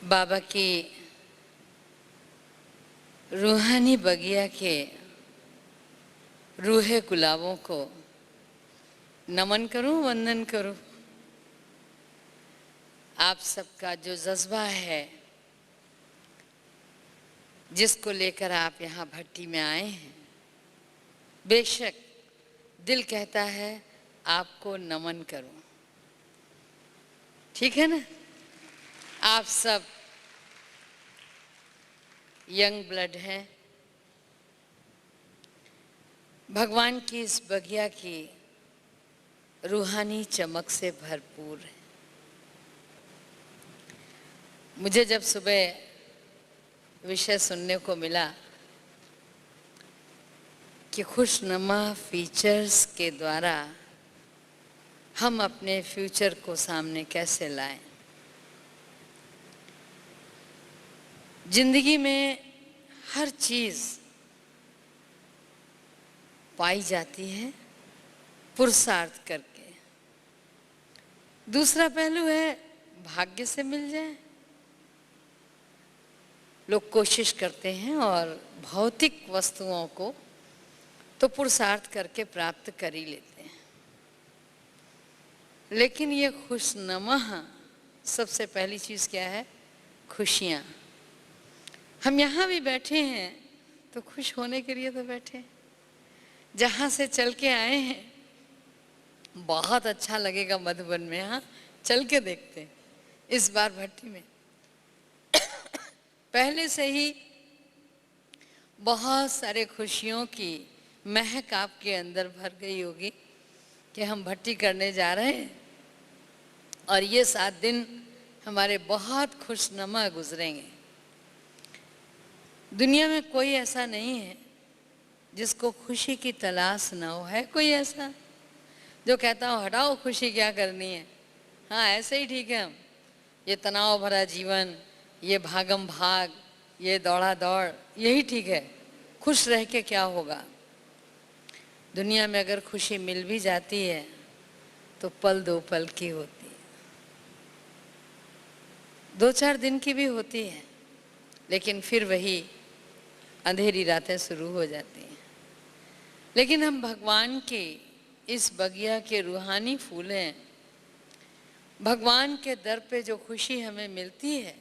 बाबा की रूहानी बगिया के रूहे गुलाबों को नमन करूं, वंदन करूं। आप सबका जो जज्बा है, जिसको लेकर आप यहाँ भट्टी में आए हैं, बेशक दिल कहता है आपको नमन करूं। ठीक है ना? आप सब यंग ब्लड हैं, भगवान की इस बगिया की रूहानी चमक से भरपूर है। मुझे जब सुबह विषय सुनने को मिला कि खुशनुमा फीचर्स के द्वारा हम अपने फ्यूचर को सामने कैसे लाएं, जिंदगी में हर चीज़ पाई जाती है पुरुषार्थ करके। दूसरा पहलू है भाग्य से मिल जाए। लोग कोशिश करते हैं और भौतिक वस्तुओं को तो पुरुषार्थ करके प्राप्त कर ही लेते हैं, लेकिन ये खुशनुमा सबसे पहली चीज़ क्या है? खुशियाँ। हम यहाँ भी बैठे हैं तो खुश होने के लिए तो बैठे हैं। जहाँ से चल के आए हैं बहुत अच्छा लगेगा मधुबन में। हाँ, चल के देखते हैं इस बार भट्टी में। पहले से ही बहुत सारे खुशियों की महक आपके अंदर भर गई होगी कि हम भट्टी करने जा रहे हैं और ये 7 दिन हमारे बहुत खुशनुमा गुजरेंगे। दुनिया में कोई ऐसा नहीं है जिसको खुशी की तलाश ना हो। है कोई ऐसा जो कहता हो हटाओ खुशी क्या करनी है? हाँ, ऐसे ही ठीक है हम। ये तनाव भरा जीवन, ये भागम भाग, ये दौड़ा दौड़, यही ठीक है। खुश रह के क्या होगा? दुनिया में अगर खुशी मिल भी जाती है तो पल 2 पल की होती है, 2-4 दिन की भी होती है, लेकिन फिर वही अंधेरी रातें शुरू हो जाती हैं। लेकिन हम भगवान के इस बगिया के रूहानी फूल हैं। भगवान के दर पे जो खुशी हमें मिलती है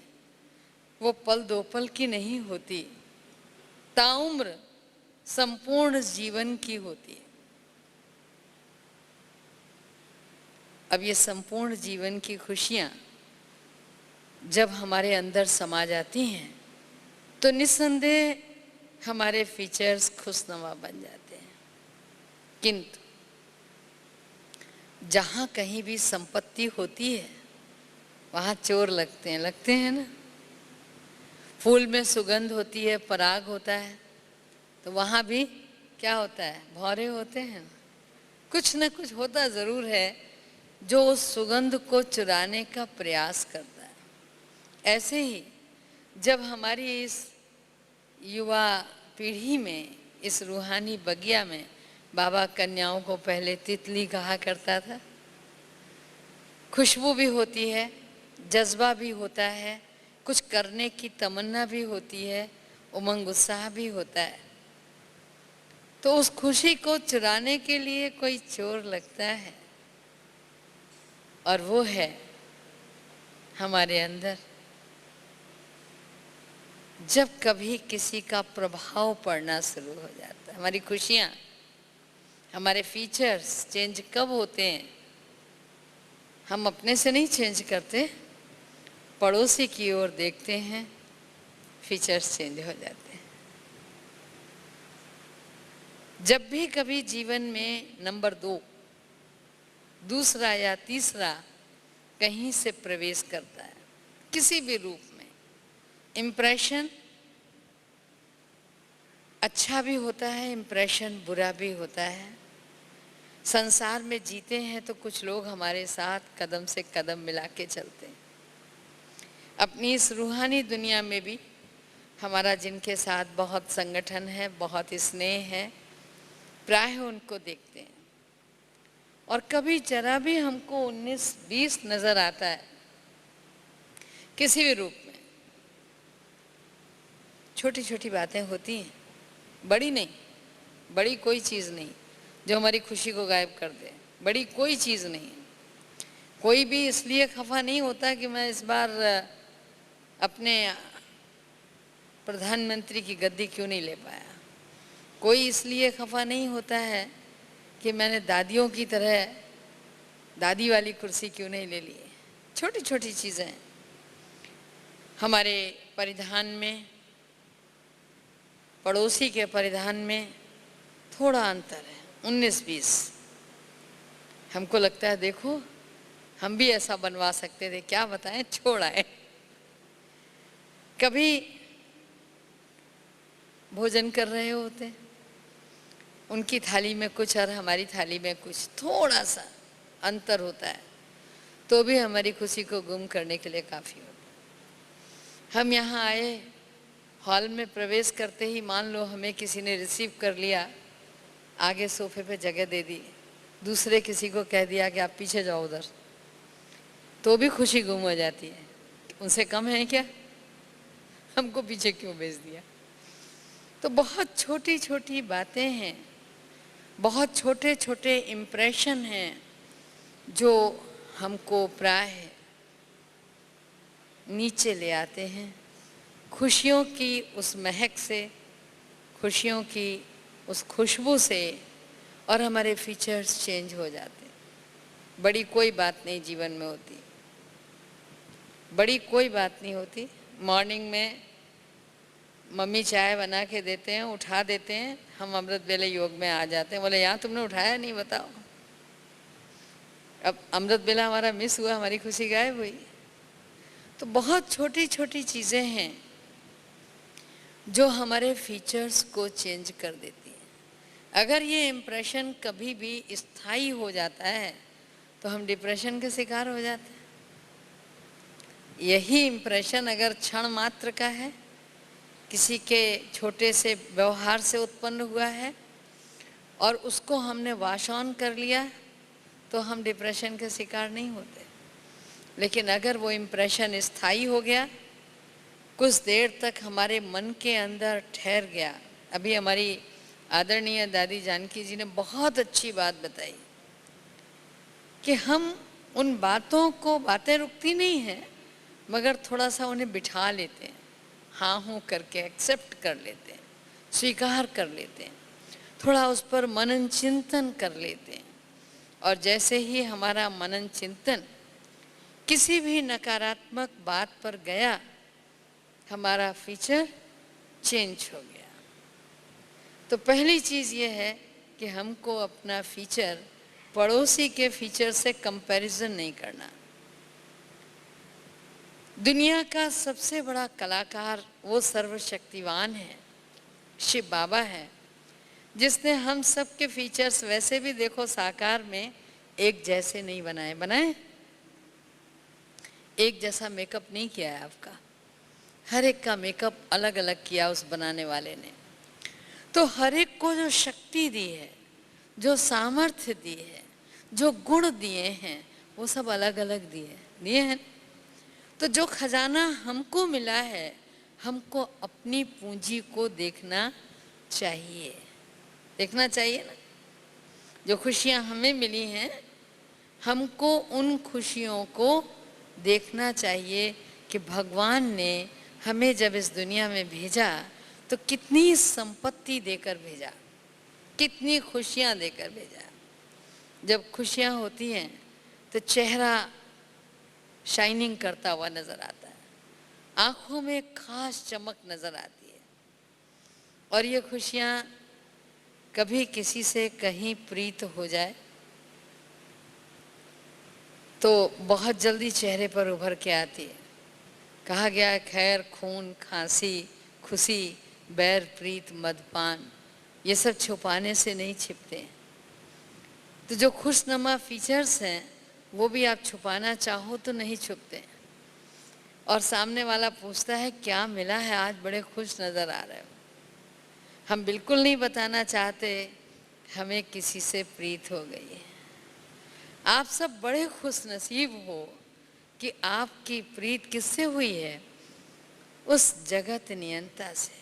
वो पल 2 पल की नहीं होती, ताउम्र संपूर्ण जीवन की होती है। अब ये संपूर्ण जीवन की खुशियाँ जब हमारे अंदर समा जाती हैं तो निस्संदेह हमारे फीचर्स खुशनुमा बन जाते हैं। किंतु जहाँ कहीं भी संपत्ति होती है वहाँ चोर लगते हैं ना। फूल में सुगंध होती है, पराग होता है, तो वहाँ भी क्या होता है? भौरे होते हैं। कुछ न कुछ होता ज़रूर है जो उस सुगंध को चुराने का प्रयास करता है। ऐसे ही जब हमारी इस युवा पीढ़ी में, इस रूहानी बगिया में, बाबा कन्याओं को पहले तितली कहा करता था। खुशबू भी होती है, जज्बा भी होता है, कुछ करने की तमन्ना भी होती है, उमंग उत्साह भी होता है। तो उस खुशी को चुराने के लिए कोई चोर लगता है, और वो है हमारे अंदर। जब कभी किसी का प्रभाव पड़ना शुरू हो जाता है, हमारी खुशियाँ, हमारे फीचर्स चेंज कब होते हैं? हम अपने से नहीं चेंज करते, पड़ोसी की ओर देखते हैं, फीचर्स चेंज हो जाते हैं। जब भी कभी जीवन में नंबर 2, दूसरा या तीसरा कहीं से प्रवेश करता है, किसी भी रूप में, इम्प्रेशन अच्छा भी होता है, इम्प्रेशन बुरा भी होता है। संसार में जीते हैं तो कुछ लोग हमारे साथ कदम से कदम मिला के चलते हैं। अपनी इस रूहानी दुनिया में भी हमारा जिनके साथ बहुत संगठन है, बहुत स्नेह है, प्राय उनको देखते हैं। और कभी जरा भी हमको 19-20 नज़र आता है किसी भी रूप में, छोटी छोटी बातें होती हैं, बड़ी नहीं, बड़ी कोई चीज़ नहीं जो हमारी खुशी को गायब कर दे, बड़ी कोई चीज़ नहीं। कोई भी इसलिए खफा नहीं होता कि मैं इस बार अपने प्रधानमंत्री की गद्दी क्यों नहीं ले पाया। कोई इसलिए खफा नहीं होता है कि मैंने दादियों की तरह दादी वाली कुर्सी क्यों नहीं ले ली। छोटी छोटी चीज़ें हमारे परिधान में, पड़ोसी के परिधान में थोड़ा अंतर है, 19-20। हमको लगता है देखो हम भी ऐसा बनवा सकते थे, क्या बताएं, छोड़ आए। कभी भोजन कर रहे होते, उनकी थाली में कुछ और हमारी थाली में कुछ, थोड़ा सा अंतर होता है, तो भी हमारी खुशी को गुम करने के लिए काफ़ी होता है। हम यहाँ आए, हॉल में प्रवेश करते ही मान लो हमें किसी ने रिसीव कर लिया, आगे सोफे पे जगह दे दी, दूसरे किसी को कह दिया कि आप पीछे जाओ उधर, तो भी खुशी गुम हो जाती है। उनसे कम है क्या, हमको पीछे क्यों भेज दिया। तो बहुत छोटी छोटी बातें हैं, बहुत छोटे छोटे इम्प्रेशन हैं जो हमको प्राय नीचे ले आते हैं। खुशियों की उस महक से, खुशियों की उस खुशबू से, और हमारे फीचर्स चेंज हो जाते हैं। बड़ी कोई बात नहीं जीवन में होती, बड़ी कोई बात नहीं होती। मॉर्निंग में मम्मी चाय बना के देते हैं, उठा देते हैं, हम अमृत वेले योग में आ जाते हैं। बोले यहाँ तुमने उठाया नहीं, बताओ। अब अमृत वेला हमारा मिस हुआ, हमारी खुशी गायब हुई। तो बहुत छोटी छोटी चीज़ें हैं जो हमारे फीचर्स को चेंज कर देती हैं। अगर ये इम्प्रेशन कभी भी स्थायी हो जाता है तो हम डिप्रेशन के शिकार हो जाते हैं। यही इम्प्रेशन अगर क्षण मात्र का है, किसी के छोटे से व्यवहार से उत्पन्न हुआ है और उसको हमने वॉश ऑन कर लिया, तो हम डिप्रेशन के शिकार नहीं होते। लेकिन अगर वो इम्प्रेशन स्थायी हो गया, कुछ देर तक हमारे मन के अंदर ठहर गया। अभी हमारी आदरणीय दादी जानकी जी ने बहुत अच्छी बात बताई कि हम उन बातों को, बातें रुकती नहीं हैं, मगर थोड़ा सा उन्हें बिठा लेते हैं, हाँ हूँ करके एक्सेप्ट कर लेते हैं, स्वीकार कर लेते हैं, थोड़ा उस पर मनन चिंतन कर लेते हैं। और जैसे ही हमारा मनन चिंतन किसी भी नकारात्मक बात पर गया, हमारा फीचर चेंज हो गया। तो पहली चीज़ ये है कि हमको अपना फीचर पड़ोसी के फीचर से कंपैरिजन नहीं करना। दुनिया का सबसे बड़ा कलाकार वो सर्वशक्तिवान है, शिव बाबा है, जिसने हम सब के फीचर्स वैसे भी देखो साकार में एक जैसे नहीं बनाए। बनाए एक जैसा मेकअप नहीं किया है आपका, हर एक का मेकअप अलग अलग किया उस बनाने वाले ने। तो हर एक को जो शक्ति दी है, जो सामर्थ्य दी है, जो गुण दिए हैं, वो सब अलग अलग दिए हैं। तो जो खजाना हमको मिला है, हमको अपनी पूंजी को देखना चाहिए, देखना चाहिए ना। जो खुशियां हमें मिली हैं, हमको उन खुशियों को देखना चाहिए कि भगवान ने हमें जब इस दुनिया में भेजा तो कितनी संपत्ति देकर भेजा, कितनी खुशियां देकर भेजा। जब खुशियां होती हैं तो चेहरा शाइनिंग करता हुआ नजर आता है, आंखों में खास चमक नजर आती है। और ये खुशियां कभी किसी से कहीं प्रीत हो जाए तो बहुत जल्दी चेहरे पर उभर के आती है। कहा गया है खैर, खून, खांसी, खुशी, बैर, प्रीत, मदपान, ये सब छुपाने से नहीं छिपते। तो जो खुशनुमा फीचर्स हैं वो भी आप छुपाना चाहो तो नहीं छुपते। और सामने वाला पूछता है क्या मिला है, आज बड़े खुश नज़र आ रहे हो। हम बिल्कुल नहीं बताना चाहते हमें किसी से प्रीत हो गई है। आप सब बड़े खुश नसीब हो कि आपकी प्रीत किससे हुई है, उस जगत नियंता से।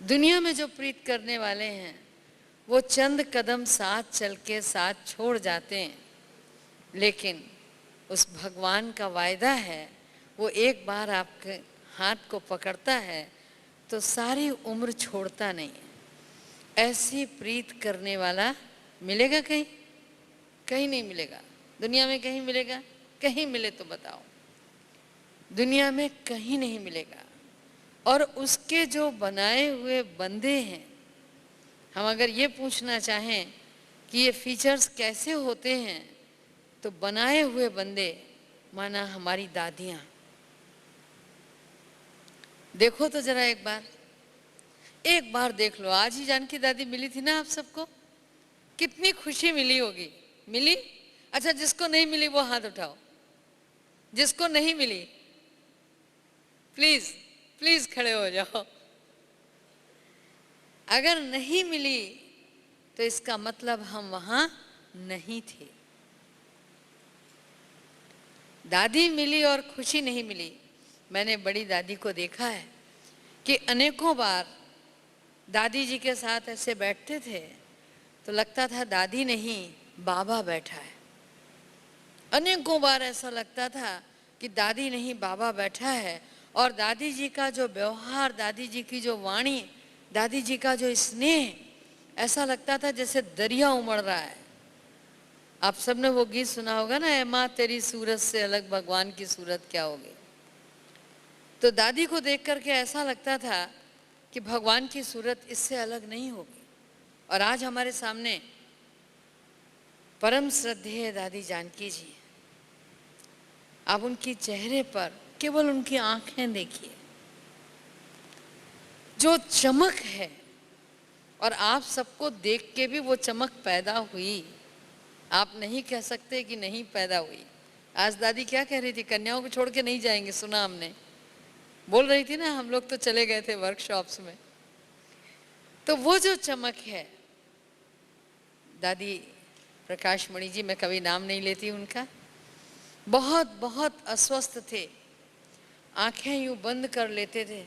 दुनिया में जो प्रीत करने वाले हैं वो चंद कदम साथ चल के साथ छोड़ जाते हैं, लेकिन उस भगवान का वायदा है वो एक बार आपके हाथ को पकड़ता है तो सारी उम्र छोड़ता नहीं है। ऐसी प्रीत करने वाला मिलेगा कहीं? कहीं नहीं मिलेगा। दुनिया में कहीं मिलेगा? कहीं मिले तो बताओ। दुनिया में कहीं नहीं मिलेगा। और उसके जो बनाए हुए बंदे हैं, हम अगर ये पूछना चाहें कि ये फीचर्स कैसे होते हैं, तो बनाए हुए बंदे माना हमारी दादियाँ। देखो तो जरा एक बार देख लो। आज ही जानकी दादी मिली थी ना आप सबको, कितनी खुशी मिली होगी। मिली? अच्छा, जिसको नहीं मिली वो हाथ उठाओ। जिसको नहीं मिली प्लीज प्लीज खड़े हो जाओ। अगर नहीं मिली तो इसका मतलब हम वहां नहीं थे। दादी मिली और खुशी नहीं मिली। मैंने बड़ी दादी को देखा है कि अनेकों बार दादी जी के साथ ऐसे बैठते थे तो लगता था दादी नहीं बाबा बैठा है। अनेकों बार ऐसा लगता था कि दादी नहीं बाबा बैठा है। और दादी जी का जो व्यवहार, दादी जी की जो वाणी, दादी जी का जो स्नेह, ऐसा लगता था जैसे दरिया उमड़ रहा है। आप सबने वो गीत सुना होगा ना, ऐ माँ तेरी सूरत से अलग भगवान की सूरत क्या होगी। तो दादी को देख करके ऐसा लगता था कि भगवान की सूरत इससे अलग नहीं होगी। और आज हमारे सामने परम श्रद्धेय दादी जानकी जी। आप उनकी चेहरे पर केवल उनकी आंखें देखिए, जो चमक है। और आप सबको देख के भी वो चमक पैदा हुई। आप नहीं कह सकते कि नहीं पैदा हुई। आज दादी क्या कह रही थी? कन्याओं को छोड़ के नहीं जाएंगे, सुना हमने। बोल रही थी ना, हम लोग तो चले गए थे वर्कशॉप्स में। तो वो जो चमक है, दादी प्रकाश मणि जी, मैं कभी नाम नहीं लेती उनका, बहुत बहुत अस्वस्थ थे, आंखें यूं बंद कर लेते थे।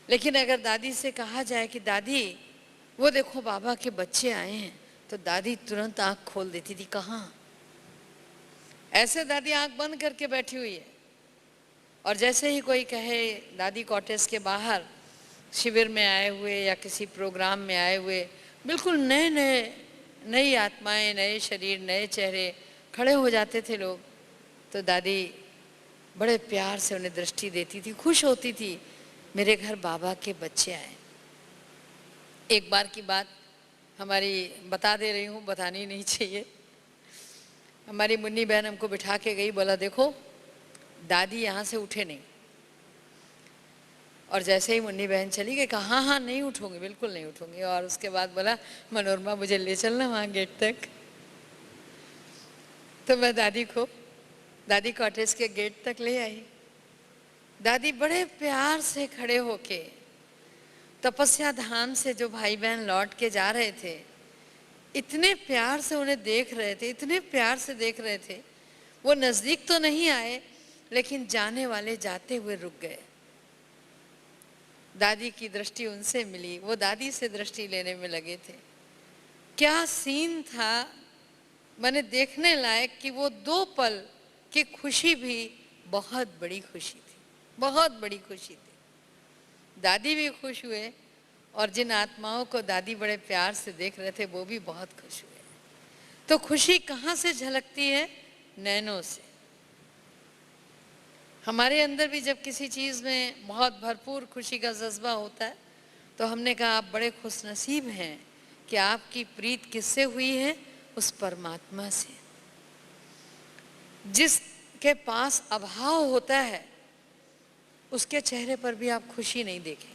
लेकिन अगर दादी से कहा जाए कि दादी वो देखो बाबा के बच्चे आए हैं, तो दादी तुरंत आंख खोल देती थी। कहाँ? ऐसे दादी आंख बंद करके बैठी हुई है। और जैसे ही कोई कहे दादी कॉटेज के बाहर शिविर में आए हुए या किसी प्रोग्राम में आए हुए बिल्कुल नई आत्माएं, नए शरीर, नए चेहरे खड़े हो जाते थे लोग, तो दादी बड़े प्यार से उन्हें दृष्टि देती थी, खुश होती थी, मेरे घर बाबा के बच्चे आए। एक बार की बात हमारी बता दे रही हूँ, बतानी नहीं चाहिए। हमारी मुन्नी बहन हमको बिठा के गई, बोला देखो दादी यहाँ से उठे नहीं। और जैसे ही मुन्नी बहन चली गई, कहा हाँ हाँ नहीं उठूंगी, बिल्कुल नहीं उठूंगी। और उसके बाद बोला मनोरमा मुझे ले चलना वहाँ गेट तक। तो मैं दादी कॉटेज के गेट तक ले आई। दादी बड़े प्यार से खड़े होके तपस्या धाम से जो भाई बहन लौट के जा रहे थे, इतने प्यार से उन्हें देख रहे थे, इतने प्यार से देख रहे थे। वो नजदीक तो नहीं आए, लेकिन जाने वाले जाते हुए रुक गए। दादी की दृष्टि उनसे मिली, वो दादी से दृष्टि लेने में लगे थे। क्या सीन था, मैंने देखने लायक कि वो 2 पल की खुशी भी बहुत बड़ी खुशी थी, बहुत बड़ी खुशी थी। दादी भी खुश हुए और जिन आत्माओं को दादी बड़े प्यार से देख रहे थे वो भी बहुत खुश हुए। तो खुशी कहाँ से झलकती है? नैनों से। हमारे अंदर भी जब किसी चीज़ में बहुत भरपूर खुशी का जज्बा होता है तो हमने कहा आप बड़े खुशनसीब हैं कि आपकी प्रीत किससे हुई है? उस परमात्मा से। जिसके पास अभाव होता है उसके चेहरे पर भी आप खुशी नहीं देखें।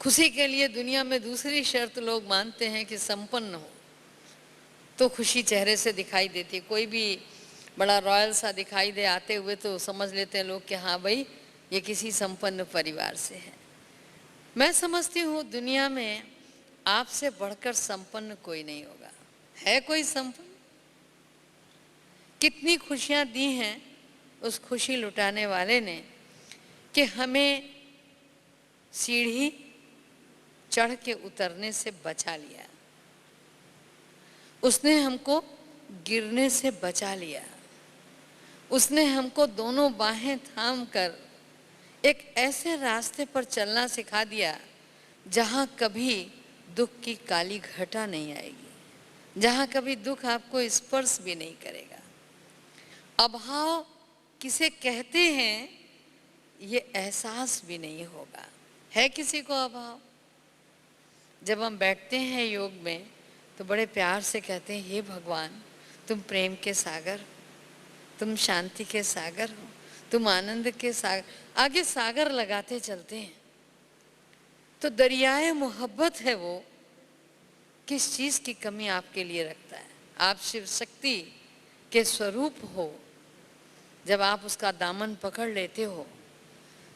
खुशी के लिए दुनिया में दूसरी शर्त लोग मानते हैं कि संपन्न हो तो खुशी चेहरे से दिखाई देती। कोई भी बड़ा रॉयल सा दिखाई दे आते हुए तो समझ लेते हैं लोग कि हाँ भाई ये किसी संपन्न परिवार से है। मैं समझती हूँ दुनिया में आपसे बढ़कर संपन्न कोई नहीं होगा। है कोई संपन्न? कितनी खुशियाँ दी हैं उस खुशी लुटाने वाले ने कि हमें सीढ़ी चढ़ के उतरने से बचा लिया, उसने हमको गिरने से बचा लिया, उसने हमको दोनों बाहें थाम कर एक ऐसे रास्ते पर चलना सिखा दिया जहां कभी दुख की काली घटा नहीं आएगी, जहां कभी दुख आपको स्पर्श भी नहीं करेगा। अभाव किसे कहते हैं ये एहसास भी नहीं होगा। है किसी को अभाव? जब हम बैठते हैं योग में तो बड़े प्यार से कहते हैं, हे भगवान तुम प्रेम के सागर हो, तुम शांति के सागर हो, तुम आनंद के सागर। आगे सागर लगाते चलते हैं। तो दरियाए मोहब्बत है वो, किस चीज की कमी आपके लिए रखता है? आप शिव शक्ति के स्वरूप हो। जब आप उसका दामन पकड़ लेते हो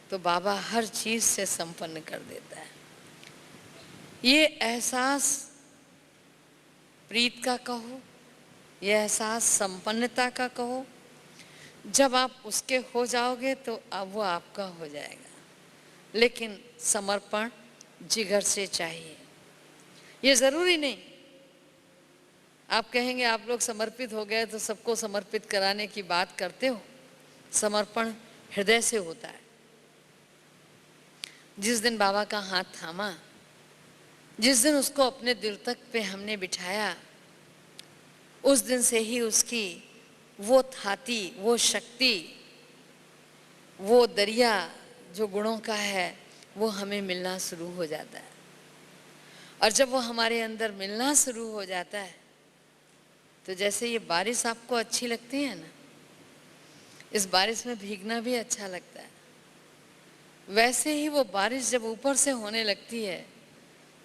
तो बाबा हर चीज से संपन्न कर देता है। ये एहसास प्रीत का कहो, ये एहसास संपन्नता का कहो, जब आप उसके हो जाओगे तो अब वो आपका हो जाएगा। लेकिन समर्पण जिगर से चाहिए। ये जरूरी नहीं आप कहेंगे आप लोग समर्पित हो गए तो सबको समर्पित कराने की बात करते हो। समर्पण हृदय से होता है। जिस दिन बाबा का हाथ थामा, जिस दिन उसको अपने दिल तक पे हमने बिठाया, उस दिन से ही उसकी वो थाती, वो शक्ति, वो दरिया जो गुणों का है वो हमें मिलना शुरू हो जाता है। और जब वो हमारे अंदर मिलना शुरू हो जाता है तो जैसे ये बारिश आपको अच्छी लगती है ना, इस बारिश में भीगना भी अच्छा लगता है, वैसे ही वो बारिश जब ऊपर से होने लगती है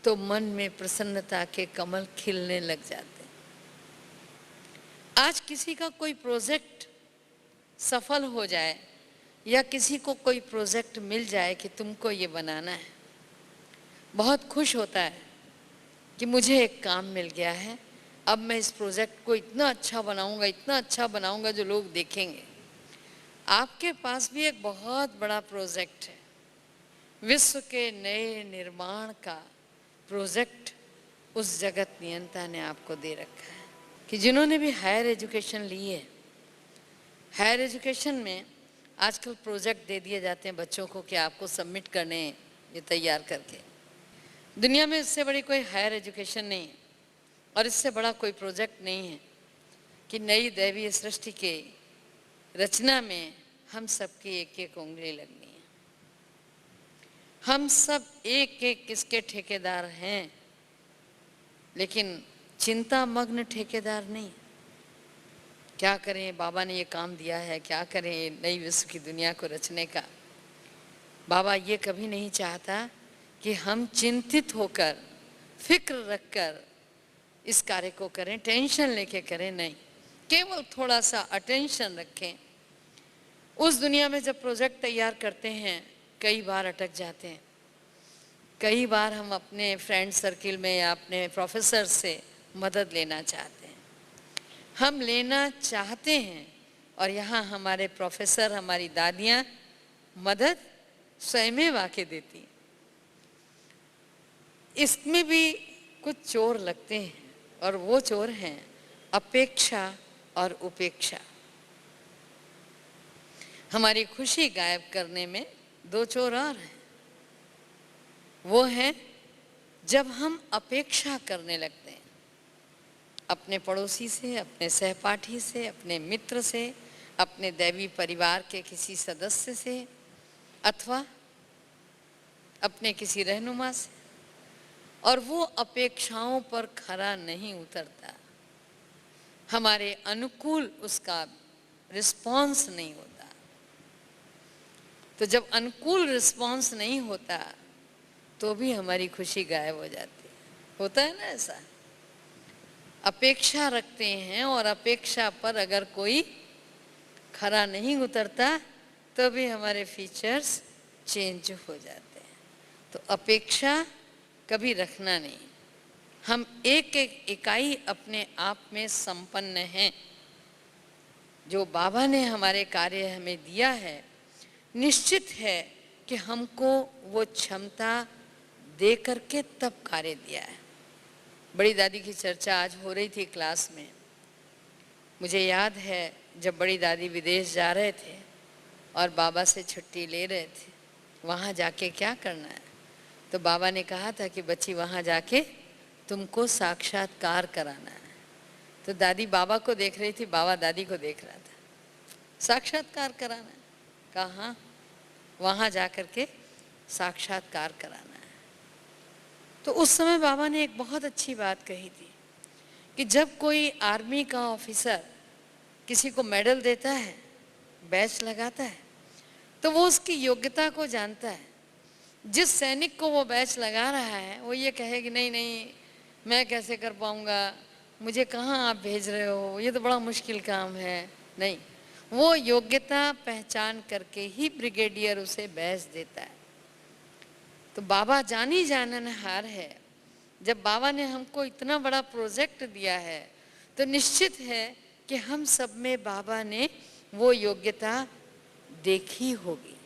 तो मन में प्रसन्नता के कमल खिलने लग जाते हैं। आज किसी का कोई प्रोजेक्ट सफल हो जाए या किसी को कोई प्रोजेक्ट मिल जाए कि तुमको ये बनाना है, बहुत खुश होता है कि मुझे एक काम मिल गया है, अब मैं इस प्रोजेक्ट को इतना अच्छा बनाऊंगा, इतना अच्छा बनाऊंगा जो लोग देखेंगे। आपके पास भी एक बहुत बड़ा प्रोजेक्ट है, विश्व के नए निर्माण का प्रोजेक्ट उस जगत नियंता ने आपको दे रखा है। कि जिन्होंने भी हायर एजुकेशन ली है, हायर एजुकेशन में आजकल प्रोजेक्ट दे दिए जाते हैं बच्चों को कि आपको सबमिट करने हैं ये तैयार करके। दुनिया में इससे बड़ी कोई हायर एजुकेशन नहीं है और इससे बड़ा कोई प्रोजेक्ट नहीं है कि नई दैवीय सृष्टि के रचना में हम सबकी एक एक उंगली लगनी है। हम सब एक एक किसके ठेकेदार हैं, लेकिन चिंता मग्न ठेकेदार नहीं। क्या करें, बाबा ने ये काम दिया है, क्या करें नई विश्व की दुनिया को रचने का। बाबा ये कभी नहीं चाहता कि हम चिंतित होकर, फिक्र रखकर इस कार्य को करें, टेंशन लेके करें, नहीं, केवल थोड़ा सा अटेंशन रखें। उस दुनिया में जब प्रोजेक्ट तैयार करते हैं कई बार अटक जाते हैं। कई बार हम अपने फ्रेंड सर्किल में या अपने प्रोफेसर से मदद लेना चाहते हैं, हम लेना चाहते हैं और यहाँ हमारे प्रोफेसर, हमारी दादियाँ मदद स्वयं आके देती हैं। इसमें भी कुछ चोर लगते हैं और वो चोर हैं अपेक्षा और उपेक्षा। हमारी खुशी गायब करने में दो चोर और हैं। वो है जब हम अपेक्षा करने लगते हैं अपने पड़ोसी से, अपने सहपाठी से, अपने मित्र से, अपने दैवी परिवार के किसी सदस्य से अथवा अपने किसी रहनुमा से, और वो अपेक्षाओं पर खरा नहीं उतरता, हमारे अनुकूल उसका रिस्पॉन्स नहीं होता। तो जब अनुकूल रिस्पॉन्स नहीं होता तो भी हमारी खुशी गायब हो जाती है। होता है ना ऐसा? अपेक्षा रखते हैं और अपेक्षा पर अगर कोई खरा नहीं उतरता तो भी हमारे फीचर्स चेंज हो जाते हैं। तो अपेक्षा कभी रखना नहीं। हम एक एक इकाई अपने आप में संपन्न हैं। जो बाबा ने हमारे कार्य हमें दिया है, निश्चित है कि हमको वो क्षमता दे करके तब कार्य दिया है। बड़ी दादी की चर्चा आज हो रही थी क्लास में। मुझे याद है जब बड़ी दादी विदेश जा रहे थे और बाबा से छुट्टी ले रहे थे, वहाँ जाके क्या करना है, तो बाबा ने कहा था कि बच्ची वहाँ जाके तुमको साक्षात्कार कराना है। तो दादी बाबा को देख रही थी, बाबा दादी को देख रहा था। साक्षात्कार कराना है, कहा हाँ, वहाँ जा कर के साक्षात्कार कराना है। तो उस समय बाबा ने एक बहुत अच्छी बात कही थी कि जब कोई आर्मी का ऑफिसर किसी को मेडल देता है, बैच लगाता है, तो वो उसकी योग्यता को जानता है। जिस सैनिक को वो बैच लगा रहा है वो ये कहे कि नहीं नहीं, मैं कैसे कर पाऊँगा, मुझे कहाँ आप भेज रहे हो, ये तो बड़ा मुश्किल काम है। नहीं, वो योग्यता पहचान करके ही ब्रिगेडियर उसे बैच देता है। तो बाबा जानी जाननहार है। जब बाबा ने हमको इतना बड़ा प्रोजेक्ट दिया है तो निश्चित है कि हम सब में बाबा ने वो योग्यता देखी होगी।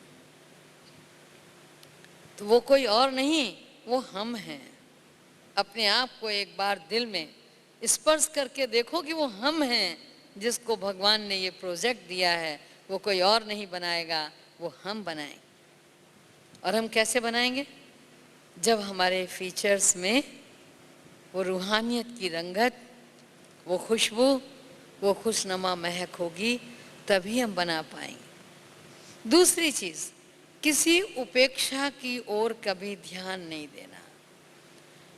तो वो कोई और नहीं, वो हम हैं। अपने आप को एक बार दिल में स्पर्श करके देखो कि वो हम हैं जिसको भगवान ने ये प्रोजेक्ट दिया है। वो कोई और नहीं बनाएगा, वो हम बनाएंगे। और हम कैसे बनाएंगे? जब हमारे फीचर्स में वो रूहानियत की रंगत, वो खुशबू, वो खुशनुमा महक होगी, तभी हम बना पाएंगे। दूसरी चीज़, किसी उपेक्षा की ओर कभी ध्यान नहीं देना।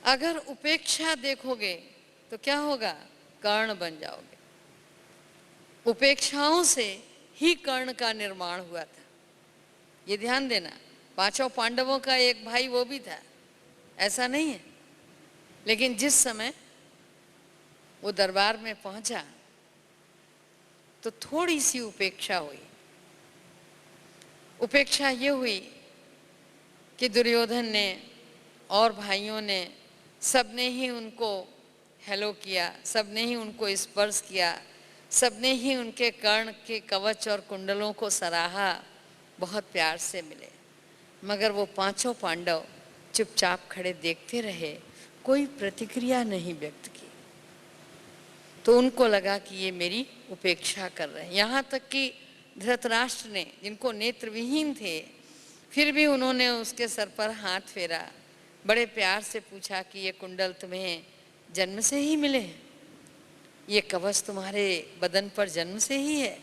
अगर उपेक्षा देखोगे तो क्या होगा? कर्ण बन जाओगे। उपेक्षाओं से ही कर्ण का निर्माण हुआ था, ये ध्यान देना। पांचों पांडवों का एक भाई वो भी था, ऐसा नहीं है। लेकिन जिस समय वो दरबार में पहुंचा तो थोड़ी सी उपेक्षा हुई। उपेक्षा ये हुई कि दुर्योधन ने और भाइयों ने सबने ही उनको हेलो किया, सबने ही उनको स्पर्श किया, सबने ही उनके कर्ण के कवच और कुंडलों को सराहा, बहुत प्यार से मिले। मगर वो पांचों पांडव चुपचाप खड़े देखते रहे, कोई प्रतिक्रिया नहीं व्यक्त की। तो उनको लगा कि ये मेरी उपेक्षा कर रहे हैं। यहाँ तक कि धृतराष्ट्र ने, जिनको नेत्र विहीन थे, फिर भी उन्होंने उसके सर पर हाथ फेरा, बड़े प्यार से पूछा कि ये कुंडल तुम्हें जन्म से ही मिले हैं, ये कवच तुम्हारे बदन पर जन्म से ही है।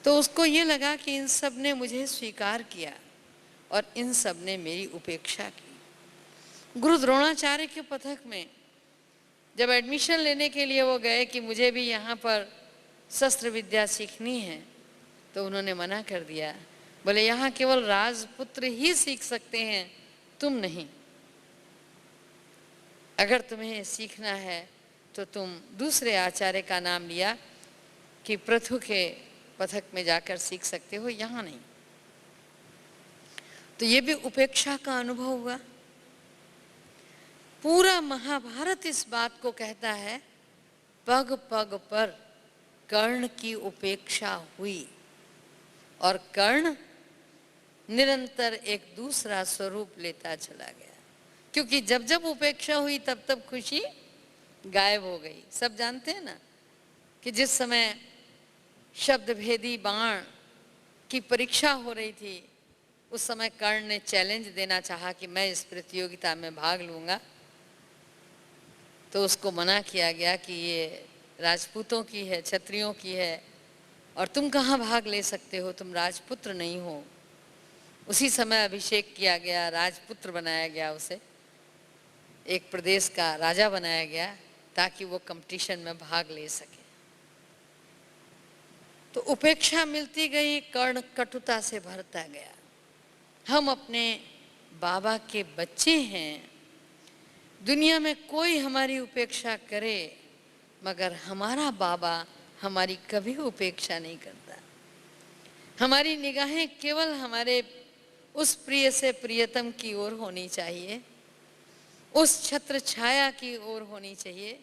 तो उसको ये लगा कि इन सब ने मुझे स्वीकार किया और इन सब ने मेरी उपेक्षा की। गुरु द्रोणाचार्य के पथक में जब एडमिशन लेने के लिए वो गए कि मुझे भी यहाँ पर शस्त्र विद्या सीखनी है, तो उन्होंने मना कर दिया। बोले यहाँ केवल राजपुत्र ही सीख सकते हैं, तुम नहीं। अगर तुम्हें सीखना है तो तुम दूसरे आचार्य का नाम लिया कि पृथु के पथक में जाकर सीख सकते हो, यहाँ नहीं। तो ये भी उपेक्षा का अनुभव हुआ। पूरा महाभारत इस बात को कहता है, पग पग पर कर्ण की उपेक्षा हुई और कर्ण निरंतर एक दूसरा स्वरूप लेता चला गया। क्योंकि जब जब उपेक्षा हुई तब तब खुशी गायब हो गई। सब जानते हैं ना कि जिस समय शब्द भेदी बाण की परीक्षा हो रही थी, उस समय कर्ण ने चैलेंज देना चाहा कि मैं इस प्रतियोगिता में भाग लूंगा, तो उसको मना किया गया कि ये राजपूतों की है, क्षत्रियों की है, और तुम कहाँ भाग ले सकते हो, तुम राजपुत्र नहीं हो। उसी समय अभिषेक किया गया, राजपुत्र बनाया गया, उसे एक प्रदेश का राजा बनाया गया ताकि वो कंपटीशन में भाग ले सके। तो उपेक्षा मिलती गई, कर्ण कटुता से भरता गया। हम अपने बाबा के बच्चे हैं। दुनिया में कोई हमारी उपेक्षा करे, मगर हमारा बाबा हमारी कभी उपेक्षा नहीं करता। हमारी निगाहें केवल हमारे उस प्रिय से प्रियतम की ओर होनी चाहिए, उस छत्र छाया की ओर होनी चाहिए।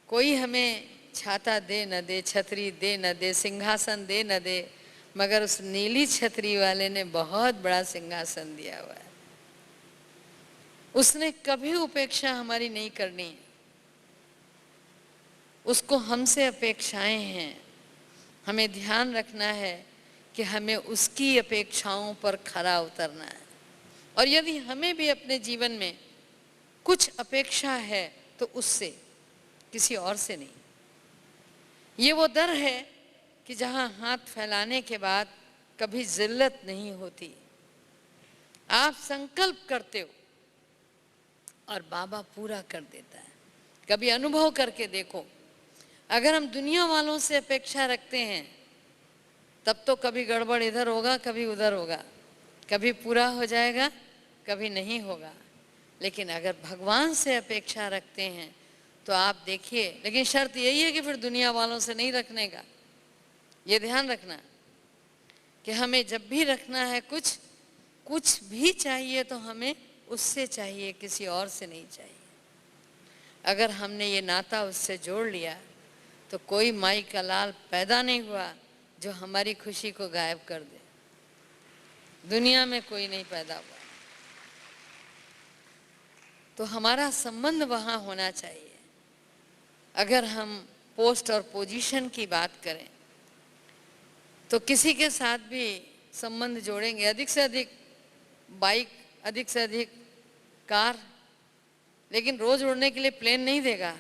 कोई हमें छाता दे न दे, छतरी दे न दे, सिंहासन दे न दे, मगर उस नीली छतरी वाले ने बहुत बड़ा सिंहासन दिया हुआ है। उसने कभी उपेक्षा हमारी नहीं करनी है। उसको हमसे अपेक्षाएं हैं। हमें ध्यान रखना है कि हमें उसकी अपेक्षाओं पर खरा उतरना है। और यदि हमें भी अपने जीवन में कुछ अपेक्षा है तो उससे, किसी और से नहीं। ये वो दर है कि जहां हाथ फैलाने के बाद कभी जिल्लत नहीं होती। आप संकल्प करते हो और बाबा पूरा कर देता है। कभी अनुभव करके देखो, अगर हम दुनिया वालों से अपेक्षा रखते हैं तब तो कभी गड़बड़ इधर होगा, कभी उधर होगा, कभी पूरा हो जाएगा, कभी नहीं होगा। लेकिन अगर भगवान से अपेक्षा रखते हैं तो आप देखिए, लेकिन शर्त यही है कि फिर दुनिया वालों से नहीं रखने का। ये ध्यान रखना कि हमें जब भी रखना है कुछ भी चाहिए तो हमें उससे चाहिए, किसी और से नहीं चाहिए। अगर हमने ये नाता उससे जोड़ लिया तो कोई माई का लाल पैदा नहीं हुआ जो हमारी खुशी को गायब कर दे। दुनिया में कोई नहीं पैदा हुआ। तो हमारा संबंध वहाँ होना चाहिए। अगर हम पोस्ट और पोजीशन की बात करें तो किसी के साथ भी संबंध जोड़ेंगे, अधिक से अधिक बाइक, अधिक से अधिक कार, लेकिन रोज उड़ने के लिए प्लेन नहीं देगा।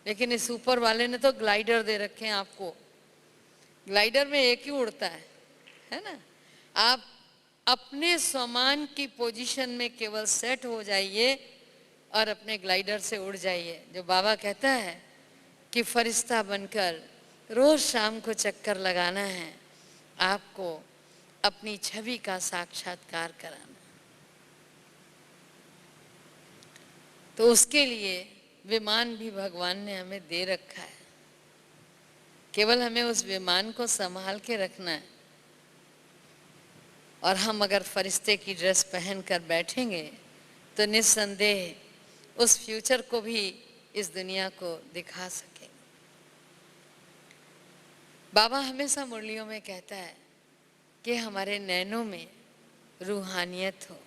लेकिन इस ऊपर वाले ने तो ग्लाइडर दे रखे हैं आपको। ग्लाइडर में एक ही उड़ता है ना। आप अपने सामान की पोजीशन में केवल सेट हो जाइए और अपने ग्लाइडर से उड़ जाइए। जो बाबा कहता है कि फरिश्ता बनकर रोज शाम को चक्कर लगाना है, आपको अपनी छवि का साक्षात्कार कराना। तो उसके लिए विमान भी भगवान ने हमें दे रखा है। केवल हमें उस विमान को संभाल के रखना है। और हम अगर फरिश्ते की ड्रेस पहन कर बैठेंगे तो निस्संदेह उस फ्यूचर को भी इस दुनिया को दिखा सकेंगे। बाबा हमेशा मुरलियों में कहता है कि हमारे नैनों में रूहानियत हो।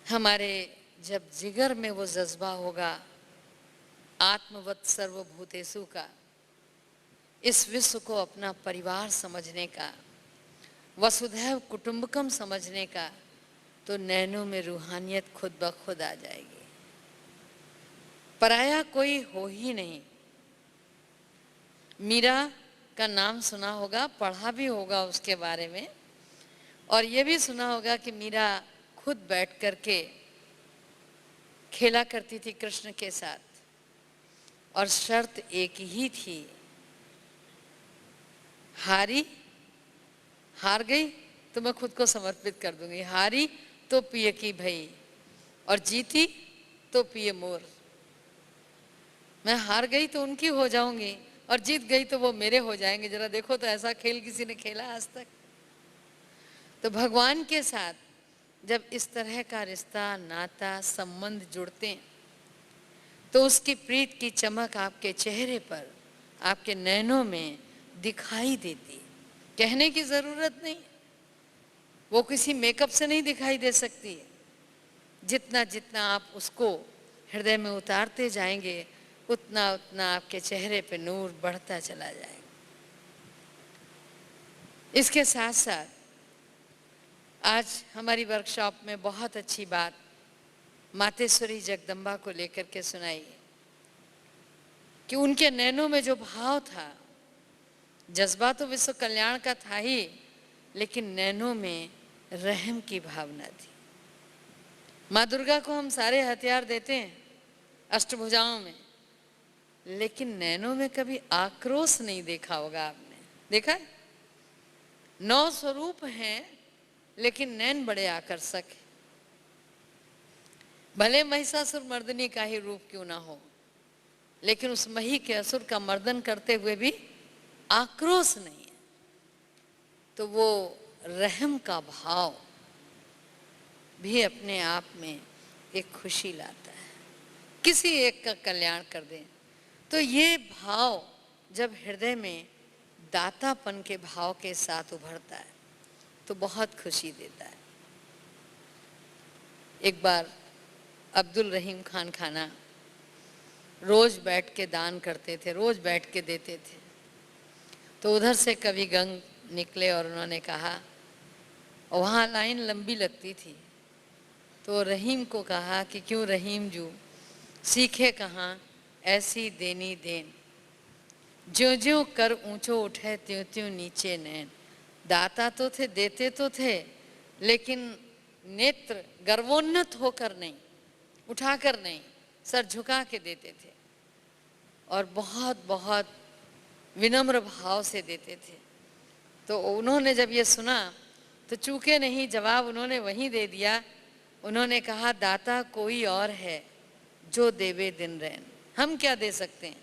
हमारे जब जिगर में वो जज्बा होगा आत्मवत् सर्वभूतेषु का, इस विश्व को अपना परिवार समझने का, वसुधैव कुटुंबकम समझने का, तो नैनों में रूहानियत खुद ब खुद आ जाएगी। पराया कोई हो ही नहीं। मीरा का नाम सुना होगा, पढ़ा भी होगा उसके बारे में, और ये भी सुना होगा कि मीरा खुद बैठ करके खेला करती थी कृष्ण के साथ, और शर्त एक ही थी, हार गई तो मैं खुद को समर्पित कर दूंगी, हारी तो पिए की भई, और जीती तो पिए मोर। मैं हार गई तो उनकी हो जाऊंगी और जीत गई तो वो मेरे हो जाएंगे। जरा देखो तो ऐसा खेल किसी ने खेला आज तक? तो भगवान के साथ जब इस तरह का रिश्ता, नाता, संबंध जुड़ते हैं तो उसकी प्रीत की चमक आपके चेहरे पर, आपके नैनों में दिखाई देती। कहने की जरूरत नहीं, वो किसी मेकअप से नहीं दिखाई दे सकती है। जितना जितना आप उसको हृदय में उतारते जाएंगे उतना उतना आपके चेहरे पे नूर बढ़ता चला जाएगा। इसके साथ साथ आज हमारी वर्कशॉप में बहुत अच्छी बात मातेश्वरी जगदम्बा को लेकर के सुनाई कि उनके नैनों में जो भाव था, जज्बा तो विश्व कल्याण का था ही, लेकिन नैनों में रहम की भावना थी। माँ दुर्गा को हम सारे हथियार देते हैं अष्टभुजाओं में, लेकिन नैनों में कभी आक्रोश नहीं देखा होगा आपने। देखा है? 9 स्वरूप हैं लेकिन नैन बड़े आकर्षक है। भले महिषासुर मर्दनी का ही रूप क्यों ना हो, लेकिन उस मही के असुर का मर्दन करते हुए भी आक्रोश नहीं है। तो वो रहम का भाव भी अपने आप में एक खुशी लाता है। किसी एक का कल्याण कर दें तो ये भाव जब हृदय में दातापन के भाव के साथ उभरता है तो बहुत खुशी देता है। एक बार अब्दुल रहीम खान खाना रोज बैठ के दान करते थे, रोज बैठ के देते थे। तो उधर से कवि गंग निकले और उन्होंने कहा, वहाँ लाइन लंबी लगती थी, तो रहीम को कहा कि क्यों रहीम जू सीखे कहाँ ऐसी देनी देन, ज्यों ज्यों कर ऊंचो उठे त्यों त्यों नीचे नैन। दाता तो थे, देते तो थे, लेकिन नेत्र गर्वोन्नत होकर नहीं, उठाकर नहीं, सर झुका के देते थे और बहुत बहुत विनम्र भाव से देते थे। तो उन्होंने जब ये सुना तो चूके नहीं, जवाब उन्होंने वहीं दे दिया। उन्होंने कहा, दाता कोई और है जो देवे दिन रैन। हम क्या दे सकते हैं,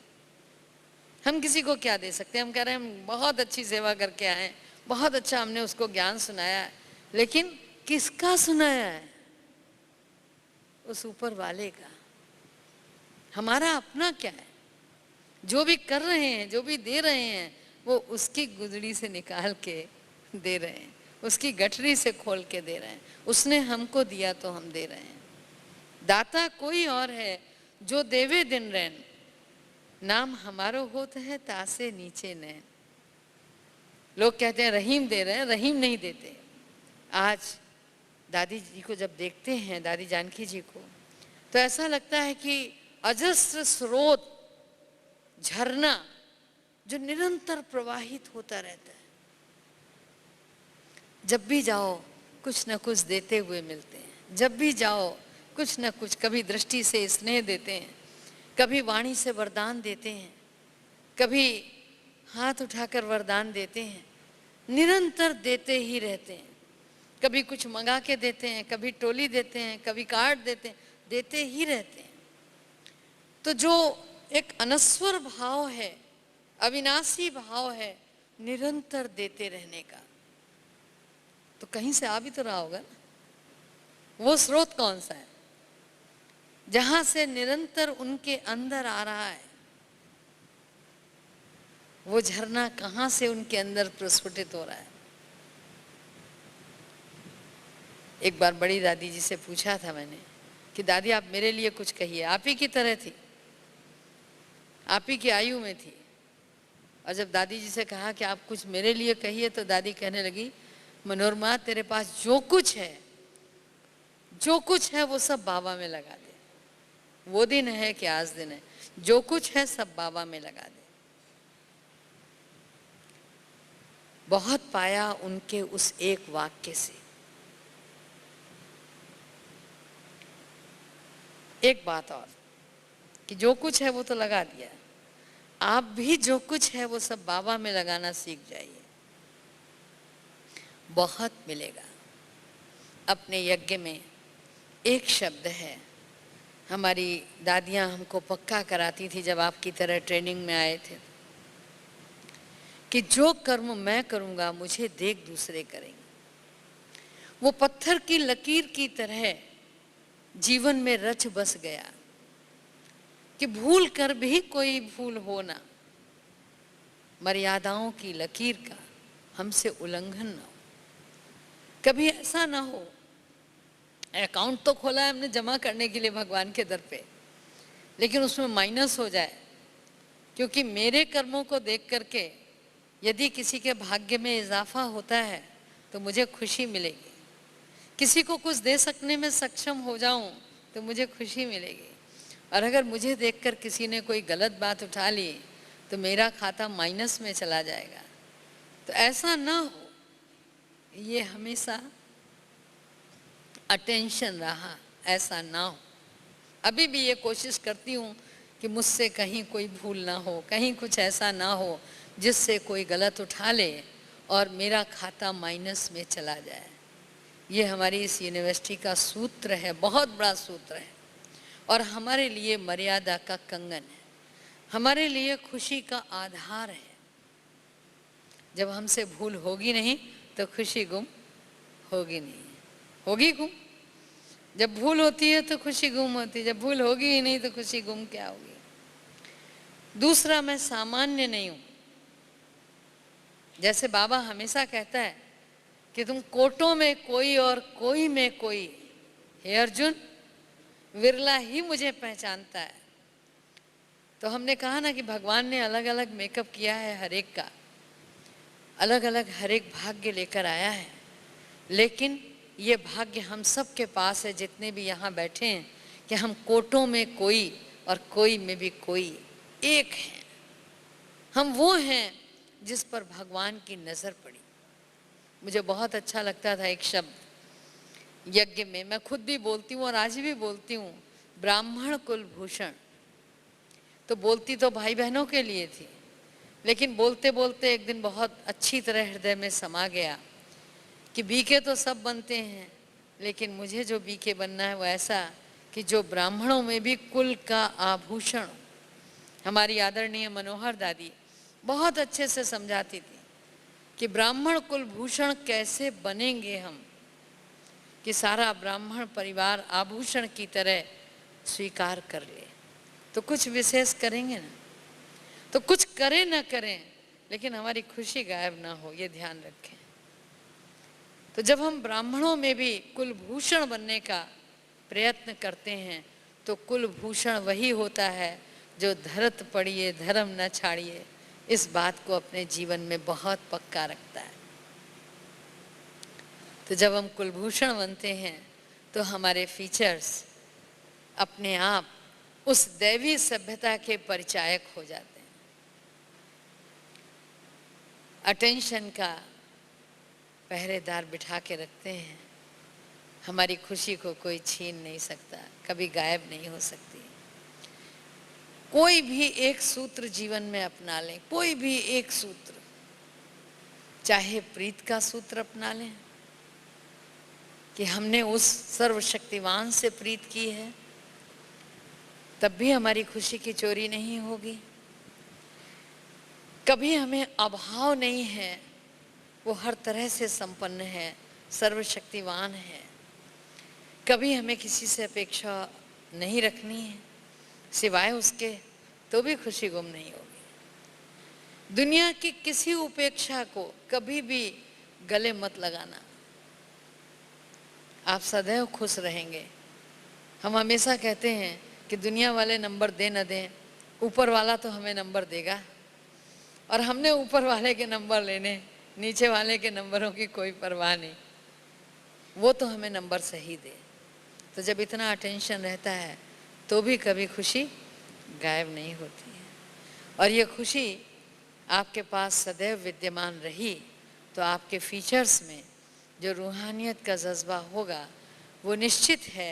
हम किसी को क्या दे सकते हैं। हम कह रहे हैं हम बहुत अच्छी सेवा करके आए हैं, बहुत अच्छा हमने उसको ज्ञान सुनाया है, लेकिन किसका सुनाया है? उस ऊपर वाले का। हमारा अपना क्या है? जो भी कर रहे हैं, जो भी दे रहे हैं, वो उसकी गुदड़ी से निकाल के दे रहे हैं, उसकी गठरी से खोल के दे रहे हैं। उसने हमको दिया तो हम दे रहे हैं। दाता कोई और है जो देवे दिन रैन, नाम हमारो होता है तासे नीचे नैन। लोग कहते हैं रहीम दे रहे हैं, रहीम नहीं देते। आज दादी जी को जब देखते हैं, दादी जानकी जी को, तो ऐसा लगता है कि अजस्र स्रोत, झरना जो निरंतर प्रवाहित होता रहता है। जब भी जाओ कुछ न कुछ देते हुए मिलते हैं, जब भी जाओ कुछ न कुछ, कभी दृष्टि से स्नेह देते हैं, कभी वाणी से वरदान देते हैं, कभी हाथ उठाकर वरदान देते हैं। निरंतर देते ही रहते हैं। कभी कुछ मंगा के देते हैं, कभी टोली देते हैं, कभी कार्ड देते हैं, देते ही रहते हैं। तो जो एक अनस्वर भाव है, अविनाशी भाव है निरंतर देते रहने का, तो कहीं से आ भी तो रहा होगा ना। वो स्रोत कौन सा है जहां से निरंतर उनके अंदर आ रहा है? वो झरना कहां से उनके अंदर प्रस्फुटित हो रहा है? एक बार बड़ी दादी जी से पूछा था मैंने कि दादी आप मेरे लिए कुछ कहिए। आप ही की तरह थी, आप ही की आयु में थी। और जब दादी जी से कहा कि आप कुछ मेरे लिए कहिए, तो दादी कहने लगी, मनोरमा तेरे पास जो कुछ है, जो कुछ है वो सब बाबा में लगा दे। वो दिन है कि आज दिन है, जो कुछ है सब बाबा में लगा दे। बहुत पाया उनके उस एक वाक्य से। एक बात और कि जो कुछ है वो तो लगा दिया, आप भी जो कुछ है वो सब बाबा में लगाना सीख जाइए, बहुत मिलेगा। अपने यज्ञ में एक शब्द है, हमारी दादियाँ हमको पक्का कराती थी जब आपकी तरह ट्रेनिंग में आए थे, कि जो कर्म मैं करूँगा मुझे देख दूसरे करेंगे। वो पत्थर की लकीर की तरह जीवन में रच बस गया कि भूल कर भी कोई भूल हो ना, मर्यादाओं की लकीर का हमसे उल्लंघन ना हो। कभी ऐसा ना हो, अकाउंट तो खोला है हमने जमा करने के लिए भगवान के दर पे, लेकिन उसमें माइनस हो जाए, क्योंकि मेरे कर्मों को देख करके यदि किसी के भाग्य में इजाफा होता है तो मुझे खुशी मिलेगी। किसी को कुछ दे सकने में सक्षम हो जाऊं तो मुझे खुशी मिलेगी। और अगर मुझे देखकर किसी ने कोई गलत बात उठा ली तो मेरा खाता माइनस में चला जाएगा। तो ऐसा ना हो, ये हमेशा अटेंशन रहा, ऐसा ना हो। अभी भी ये कोशिश करती हूँ कि मुझसे कहीं कोई भूल ना हो, कहीं कुछ ऐसा ना हो जिससे कोई गलत उठा ले और मेरा खाता माइनस में चला जाए। ये हमारी इस यूनिवर्सिटी का सूत्र है, बहुत बड़ा सूत्र है, और हमारे लिए मर्यादा का कंगन है, हमारे लिए खुशी का आधार है। जब हमसे भूल होगी नहीं तो खुशी गुम होगी नहीं, होगी गुम। जब भूल होती है तो खुशी गुम होती है, जब भूल होगी ही नहीं तो खुशी गुम क्या होगी। दूसरा, मैं सामान्य नहीं हूँ, जैसे बाबा हमेशा कहता है कि तुम कोटों में कोई और कोई में कोई, हे अर्जुन विरला ही मुझे पहचानता है। तो हमने कहा ना कि भगवान ने अलग अलग मेकअप किया है, हर एक का अलग अलग हर एक भाग्य लेकर आया है, लेकिन ये भाग्य हम सब के पास है जितने भी यहाँ बैठे हैं, कि हम कोटों में कोई और कोई में भी कोई एक हैं। हम वो हैं जिस पर भगवान की नज़र पड़ी। मुझे बहुत अच्छा लगता था एक शब्द यज्ञ में, मैं खुद भी बोलती हूँ और आज भी बोलती हूँ, ब्राह्मण कुलभूषण। तो बोलती तो भाई बहनों के लिए थी, लेकिन बोलते बोलते एक दिन बहुत अच्छी तरह हृदय में समा गया कि बीके तो सब बनते हैं, लेकिन मुझे जो बीके बनना है वो ऐसा कि जो ब्राह्मणों में भी कुल का आभूषण। हमारी आदरणीय मनोहर दादी बहुत अच्छे से समझाती थी कि ब्राह्मण कुलभूषण कैसे बनेंगे हम, कि सारा ब्राह्मण परिवार आभूषण की तरह स्वीकार कर ले। तो कुछ विशेष करेंगे ना, तो कुछ करें ना करें, लेकिन हमारी खुशी गायब ना हो, ये ध्यान रखें। तो जब हम ब्राह्मणों में भी कुलभूषण बनने का प्रयत्न करते हैं, तो कुलभूषण वही होता है जो धरत पड़िए धर्म न छाड़िए, इस बात को अपने जीवन में बहुत पक्का रखता है। तो जब हम कुलभूषण बनते हैं तो हमारे फीचर्स अपने आप उस दैवी सभ्यता के परिचायक हो जाते हैं। अटेंशन का पहरेदार बिठा के रखते हैं, हमारी खुशी को कोई छीन नहीं सकता, कभी गायब नहीं हो सकती। कोई भी एक सूत्र जीवन में अपना लें, कोई भी एक सूत्र, चाहे प्रीत का सूत्र अपना लें कि हमने उस सर्वशक्तिवान से प्रीत की है, तब भी हमारी खुशी की चोरी नहीं होगी। कभी हमें अभाव नहीं है, वो हर तरह से संपन्न है, सर्वशक्तिवान है। कभी हमें किसी से अपेक्षा नहीं रखनी है सिवाय उसके, तो भी खुशी गुम नहीं होगी। दुनिया की किसी उपेक्षा को कभी भी गले मत लगाना, आप सदैव खुश रहेंगे। हम हमेशा कहते हैं कि दुनिया वाले नंबर दे न दें, ऊपर वाला तो हमें नंबर देगा, और हमने ऊपर वाले के नंबर लेने, नीचे वाले के नंबरों की कोई परवाह नहीं, वो तो हमें नंबर सही दे। तो जब इतना अटेंशन रहता है तो भी कभी खुशी गायब नहीं होती है, और ये खुशी आपके पास सदैव विद्यमान रही तो आपके फीचर्स में जो रूहानियत का जज्बा होगा, वो निश्चित है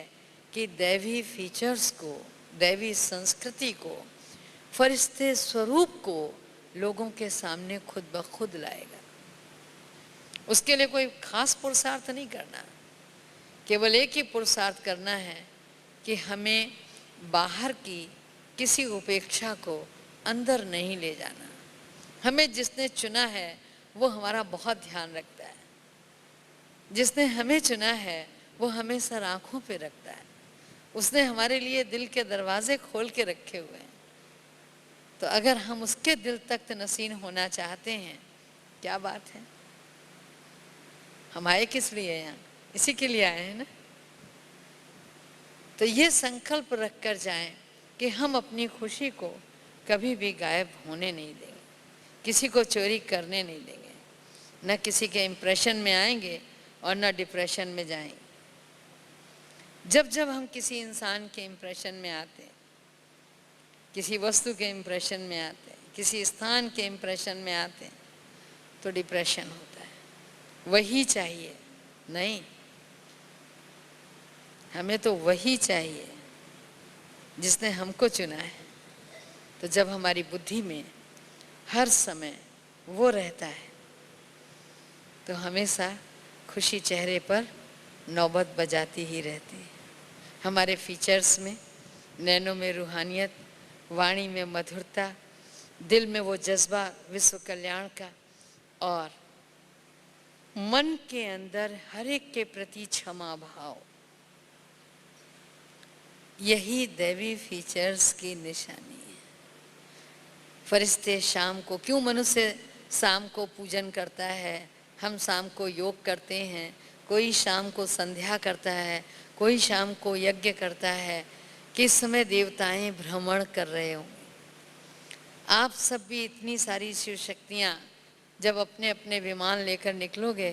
कि दैवी फीचर्स को, दैवी संस्कृति को, फरिश्ते स्वरूप को लोगों के सामने खुद ब खुद लाएगा। उसके लिए कोई खास पुरुषार्थ नहीं करना, केवल एक ही पुरुषार्थ करना है कि हमें बाहर की किसी उपेक्षा को अंदर नहीं ले जाना। हमें जिसने चुना है वो हमारा बहुत ध्यान रखता है, जिसने हमें चुना है वो हमें सर आँखों पे रखता है, उसने हमारे लिए दिल के दरवाजे खोल के रखे हुए हैं। तो अगर हम उसके दिल तक नसीन होना चाहते हैं, क्या बात है। हम आए किस लिए यहाँ, इसी के लिए आए हैं ना। तो ये संकल्प रख कर जाएं कि हम अपनी खुशी को कभी भी गायब होने नहीं देंगे, किसी को चोरी करने नहीं देंगे, न किसी के इम्प्रेशन में आएंगे और न डिप्रेशन में जाएंगे। जब जब हम किसी इंसान के इम्प्रेशन में आते हैं, किसी वस्तु के इम्प्रेशन में आते हैं, किसी स्थान के इम्प्रेशन में आते हैं, तो डिप्रेशन होता है। वही चाहिए नहीं, हमें तो वही चाहिए जिसने हमको चुना है। तो जब हमारी बुद्धि में हर समय वो रहता है तो हमेशा खुशी चेहरे पर नौबत बजाती ही रहती है। हमारे फीचर्स में, नैनों में रूहानियत, वाणी में मधुरता, दिल में वो जज्बा विश्व कल्याण का, और मन के अंदर हर एक के प्रति क्षमा भाव, यही दैवी फीचर्स की निशानी है। फरिश्ते शाम को, क्यों मनुष्य शाम को पूजन करता है, हम शाम को योग करते हैं, कोई शाम को संध्या करता है, कोई शाम को यज्ञ करता है। किस समय देवताएं भ्रमण कर रहे हों। आप सब भी इतनी सारी शिव शक्तियाँ जब अपने अपने विमान लेकर निकलोगे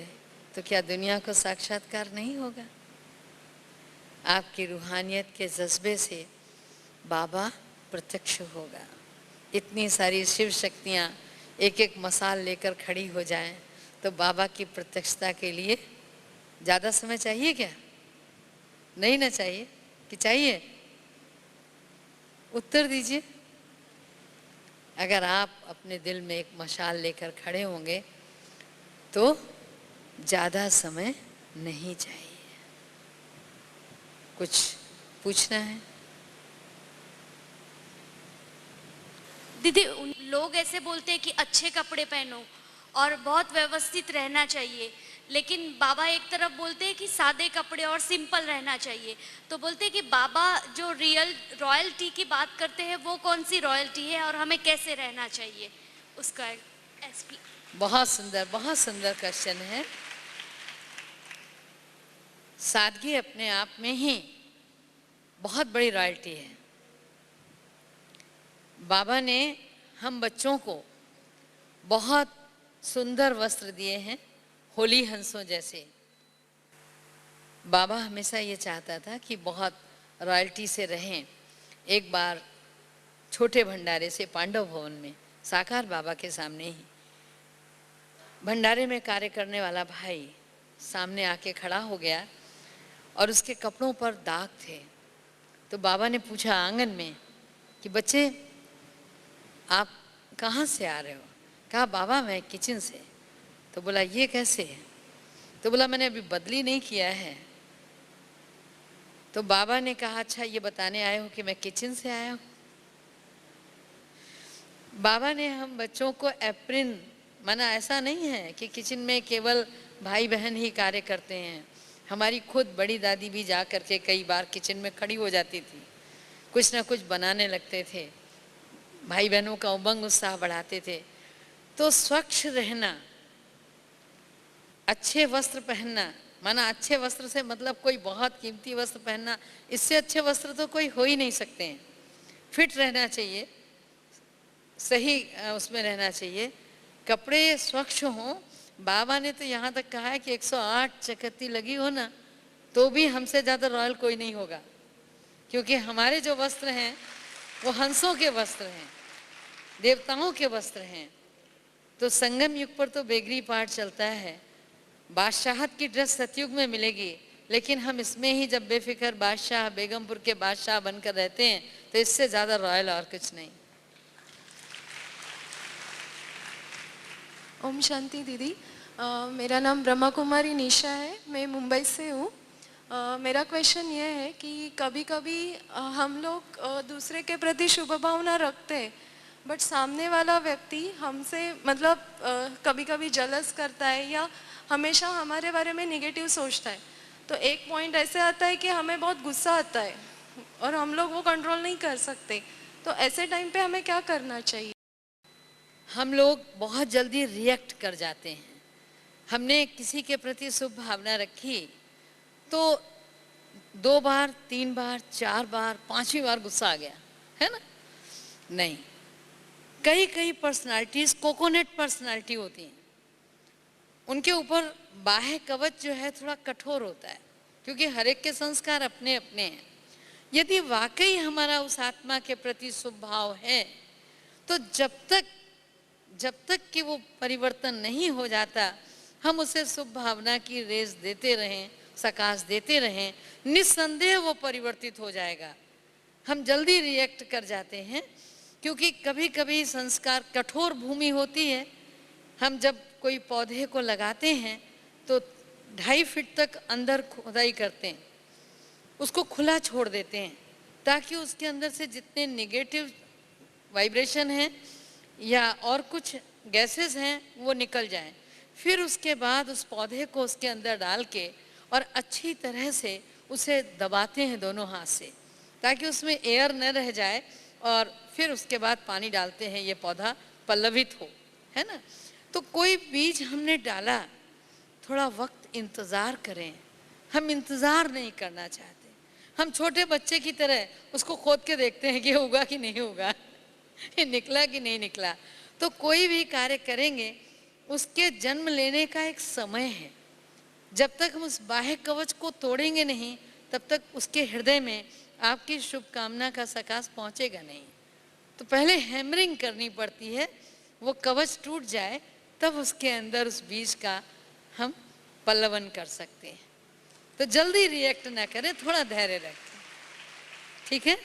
तो क्या दुनिया को साक्षात्कार नहीं होगा? आपकी रूहानियत के जज्बे से बाबा प्रत्यक्ष होगा। इतनी सारी शिव शक्तियाँ एक एक मसाल लेकर खड़ी हो जाएं तो बाबा की प्रत्यक्षता के लिए ज़्यादा समय चाहिए क्या? नहीं ना चाहिए कि चाहिए? उत्तर दीजिए। अगर आप अपने दिल में एक मशाल लेकर खड़े होंगे तो ज़्यादा समय नहीं चाहिए। कुछ पूछना है? दीदी, लोग ऐसे बोलते हैं कि अच्छे कपड़े पहनो और बहुत व्यवस्थित रहना चाहिए, लेकिन बाबा एक तरफ बोलते हैं कि सादे कपड़े और सिंपल रहना चाहिए। तो बोलते हैं कि बाबा जो रियल रॉयल्टी की बात करते हैं वो कौन सी रॉयल्टी है और हमें कैसे रहना चाहिए, उसका बहुत सुंदर क्वेश्चन है। सादगी अपने आप में ही बहुत बड़ी रॉयल्टी है। बाबा ने हम बच्चों को बहुत सुंदर वस्त्र दिए हैं, होली हंसों जैसे। बाबा हमेशा ये चाहता था कि बहुत रॉयल्टी से रहें। एक बार छोटे भंडारे से पांडव भवन में, साकार बाबा के सामने ही, भंडारे में कार्य करने वाला भाई सामने आके खड़ा हो गया और उसके कपड़ों पर दाग थे। तो बाबा ने पूछा आंगन में कि बच्चे आप कहाँ से आ रहे हो? कहा बाबा मैं किचन से। तो बोला ये कैसे है? तो बोला मैंने अभी बदली नहीं किया है। तो बाबा ने कहा अच्छा ये बताने आए हो कि मैं किचन से आया हूँ? बाबा ने हम बच्चों को एप्रिन, माना ऐसा नहीं है कि किचन में केवल भाई बहन ही कार्य करते हैं। हमारी खुद बड़ी दादी भी जा करके कई बार किचन में खड़ी हो जाती थी, कुछ ना कुछ बनाने लगते थे, भाई बहनों का उमंग उत्साह बढ़ाते थे। तो स्वच्छ रहना, अच्छे वस्त्र पहनना, माना अच्छे वस्त्र से मतलब कोई बहुत कीमती वस्त्र पहनना, इससे अच्छे वस्त्र तो कोई हो ही नहीं सकते हैं। फिट रहना चाहिए, सही उसमें रहना चाहिए, कपड़े स्वच्छ हों। बाबा ने तो यहाँ तक कहा है कि 108 चकत्ती लगी हो ना तो भी हमसे ज़्यादा रॉयल कोई नहीं होगा, क्योंकि हमारे जो वस्त्र हैं वो हंसों के वस्त्र हैं, देवताओं के वस्त्र हैं। तो संगम युग पर तो बेगरी पाठ चलता है। बादशाहत की ड्रेस सतयुग में मिलेगी, लेकिन हम इसमें ही जब बेफिक्र बादशाह, बेगमपुर के बादशाह बनकर रहते हैं तो इससे ज़्यादा रॉयल और कुछ नहीं। ओम शांति दीदी। मेरा नाम ब्रह्मा कुमारी निशा है, मैं मुंबई से हूँ। मेरा क्वेश्चन ये है कि कभी कभी हम लोग दूसरे के प्रति शुभ भावना रखते हैं, बट सामने वाला व्यक्ति हमसे मतलब कभी कभी जलस करता है या हमेशा हमारे बारे में निगेटिव सोचता है। तो एक पॉइंट ऐसे आता है कि हमें बहुत गुस्सा आता है और हम लोग वो कंट्रोल नहीं कर सकते। तो ऐसे टाइम पे हमें क्या करना चाहिए? हम लोग बहुत जल्दी रिएक्ट कर जाते हैं। हमने किसी के प्रति शुभ भावना रखी तो 2 बार, 3 बार, 4 बार, 5वीं बार गुस्सा आ गया, है ना? नहीं, कई कई पर्सनालिटीज कोकोनट पर्सनालिटी होती हैं, उनके ऊपर बाह्य कवच जो है थोड़ा कठोर होता है, क्योंकि हर एक के संस्कार अपने अपने हैं। यदि वाकई हमारा उस आत्मा के प्रति शुभ भाव है तो जब तक कि वो परिवर्तन नहीं हो जाता हम उसे शुभ भावना की रेस देते रहें, सकाश देते रहें, निस्संदेह वो परिवर्तित हो जाएगा। हम जल्दी रिएक्ट कर जाते हैं क्योंकि कभी कभी संस्कार कठोर भूमि होती है। हम जब कोई पौधे को लगाते हैं तो 2.5 फीट तक अंदर खुदाई करते हैं, उसको खुला छोड़ देते हैं ताकि उसके अंदर से जितने नेगेटिव वाइब्रेशन हैं या और कुछ गैसेस हैं वो निकल जाएं। फिर उसके बाद उस पौधे को उसके अंदर डाल के और अच्छी तरह से उसे दबाते हैं दोनों हाथ से ताकि उसमें एयर न रह जाए, और फिर उसके बाद पानी डालते हैं, ये पौधा पल्लवित हो, है ना? तो कोई बीज हमने डाला, थोड़ा वक्त इंतज़ार करें। हम इंतज़ार नहीं करना चाहते, हम छोटे बच्चे की तरह उसको खोद के देखते हैं कि ये होगा कि नहीं होगा, ये निकला कि नहीं निकला। तो कोई भी कार्य करेंगे उसके जन्म लेने का एक समय है। जब तक हम उस बाह्य कवच को तोड़ेंगे नहीं, तब तक उसके हृदय में आपकी शुभकामना का सकाश पहुंचेगा नहीं। तो पहले हैमरिंग करनी पड़ती है, वो कवच टूट जाए तब उसके अंदर उस बीज का हम पल्लवन कर सकते हैं। तो जल्दी रिएक्ट ना करें, थोड़ा धैर्य रखें, ठीक है।